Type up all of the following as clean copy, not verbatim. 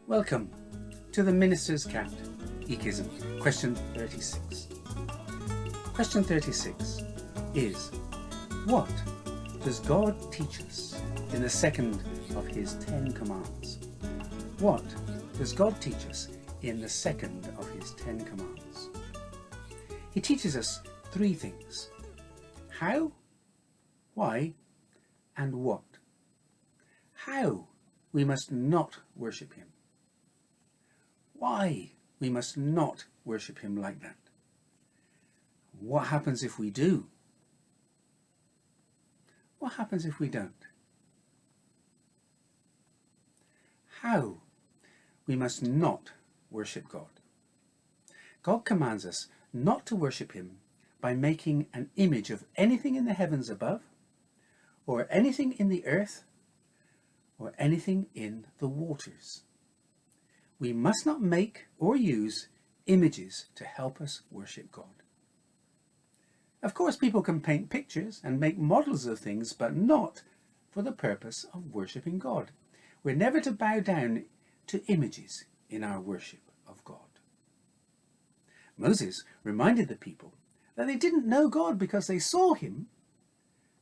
Welcome to the Minister's Cat, Echism, question 36. Question 36 is, what does God teach us in the second of his 10 commands? What does God teach us in the second of his 10 commands? He teaches us three things: how, why, and what. How we must not worship him. Why we must not worship him like that. What happens if we do? What happens if we don't? How we must not worship God. God commands us not to worship him by making an image of anything in the heavens above, or anything in the earth, or anything in the waters. We must not make or use images to help us worship God. Of course, people can paint pictures and make models of things, but not for the purpose of worshipping God. We're never to bow down to images in our worship of God. Moses reminded the people that they didn't know God because they saw him.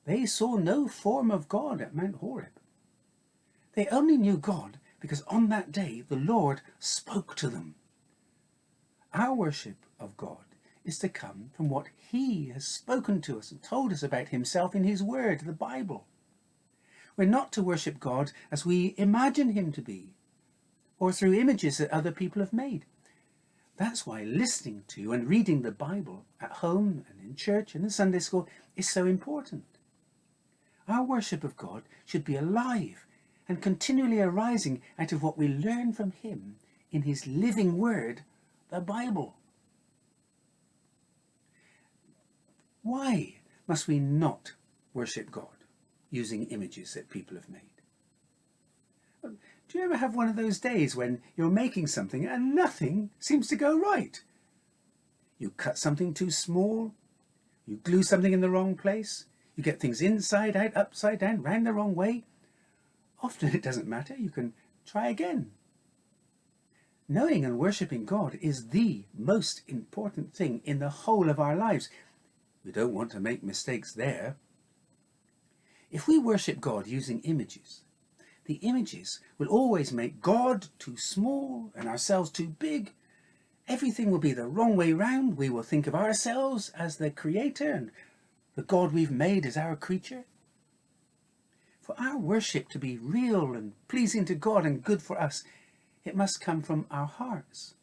They saw no form of God at Mount Horeb. They only knew God because on that day the Lord spoke to them. Our worship of God is to come from what he has spoken to us and told us about himself in his word, the Bible. We're not to worship God as we imagine him to be, or through images that other people have made. That's why listening to and reading the Bible at home and in church and in Sunday school is so important. Our worship of God should be alive and continually arising out of what we learn from him in his living word, the Bible. Why must we not worship God using images that people have made? Do you ever have one of those days when you're making something and nothing seems to go right? You cut something too small, you glue something in the wrong place, you get things inside out, upside down, round the wrong way. Often it doesn't matter, you can try again. Knowing and worshipping God is the most important thing in the whole of our lives. We don't want to make mistakes there. If we worship God using images, the images will always make God too small and ourselves too big. Everything will be the wrong way round. We will think of ourselves as the creator and the God we've made as our creature. For our worship to be real and pleasing to God and good for us, it must come from our hearts.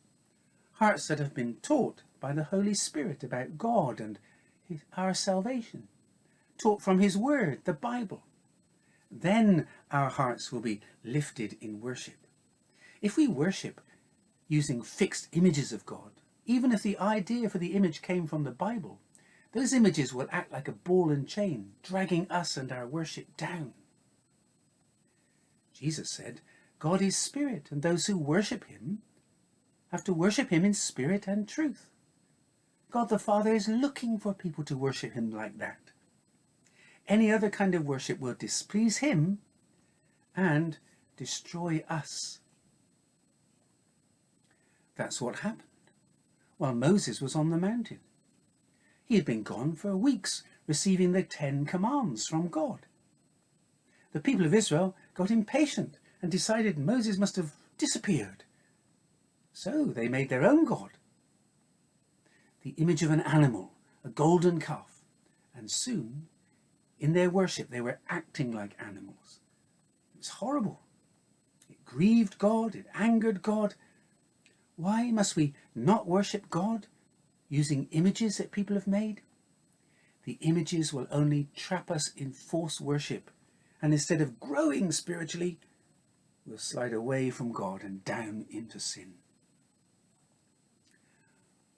Hearts that have been taught by the Holy Spirit about God and our salvation. Taught from his word, the Bible. Then our hearts will be lifted in worship. If we worship using fixed images of God, even if the idea for the image came from the Bible, those images will act like a ball and chain, dragging us and our worship down. Jesus said, God is spirit, and those who worship him have to worship him in spirit and truth. God the Father is looking for people to worship him like that. Any other kind of worship will displease him and destroy us. That's what happened while Moses was on the mountain. He had been gone for weeks, receiving the 10 commands from God. The people of Israel got impatient and decided Moses must have disappeared. So they made their own God, the image of an animal, a golden calf, and soon, in their worship, they were acting like animals. It was horrible. It grieved God, it angered God. Why must we not worship God using images that people have made? The images will only trap us in false worship, and instead of growing spiritually, we'll slide away from God and down into sin.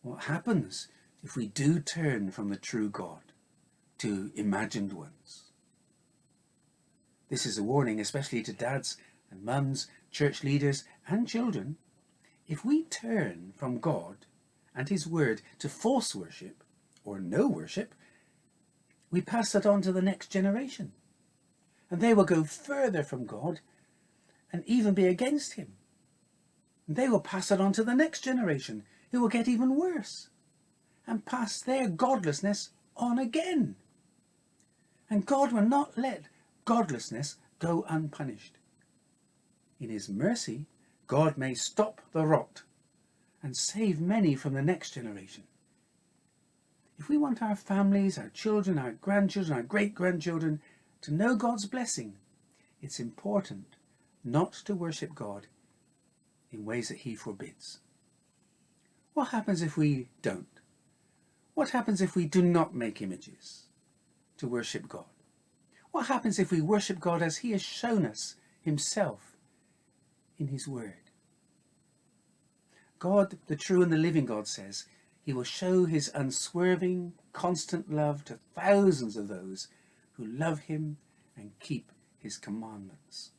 What happens if we do turn from the true God to imagined ones? This is a warning, especially to dads and mums, church leaders and children. If we turn from God and his word to false worship or no worship, we pass that on to the next generation. And they will go further from God and even be against him. And they will pass it on to the next generation, who will get even worse and pass their godlessness on again. And God will not let godlessness go unpunished. In his mercy, God may stop the rot and save many from the next generation. If we want our families, our children, our grandchildren, our great-grandchildren to know God's blessing, it's important not to worship God in ways that he forbids. What happens if we don't? What happens if we do not make images to worship God? What happens if we worship God as he has shown us himself in his word? God, the true and the living God, says he will show his unswerving, constant love to thousands of those who love him and keep his commandments.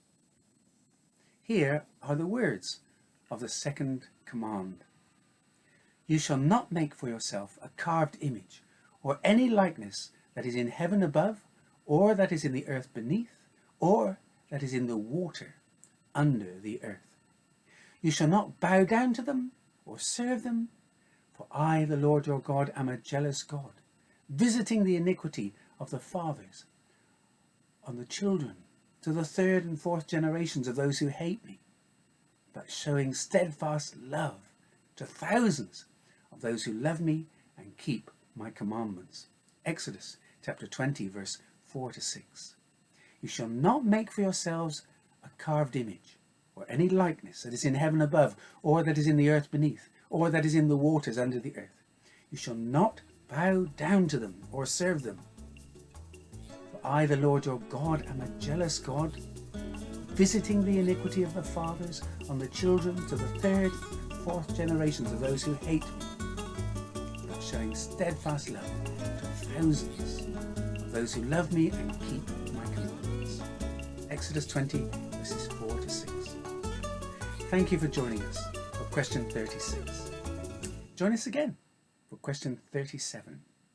Here are the words of the second command. You shall not make for yourself a carved image or any likeness that is in heaven above, or that is in the earth beneath, or that is in the water under the earth. You shall not bow down to them or serve them, for I, the Lord your God, am a jealous God, visiting the iniquity of the fathers on the children to the third and fourth generations of those who hate me, but showing steadfast love to thousands of those who love me and keep my commandments. Exodus chapter 20, verse 4 to 6. You shall not make for yourselves a carved image or any likeness that is in heaven above, or that is in the earth beneath, or that is in the waters under the earth. You shall not bow down to them or serve them. For I, the Lord your God, am a jealous God, visiting the iniquity of the fathers on the children to the third, fourth generations of those who hate me, but showing steadfast love to thousands of those who love me and keep my commandments. Exodus 20, verses 4 to 6. Thank you for joining us for question 36. Join us again for question 37.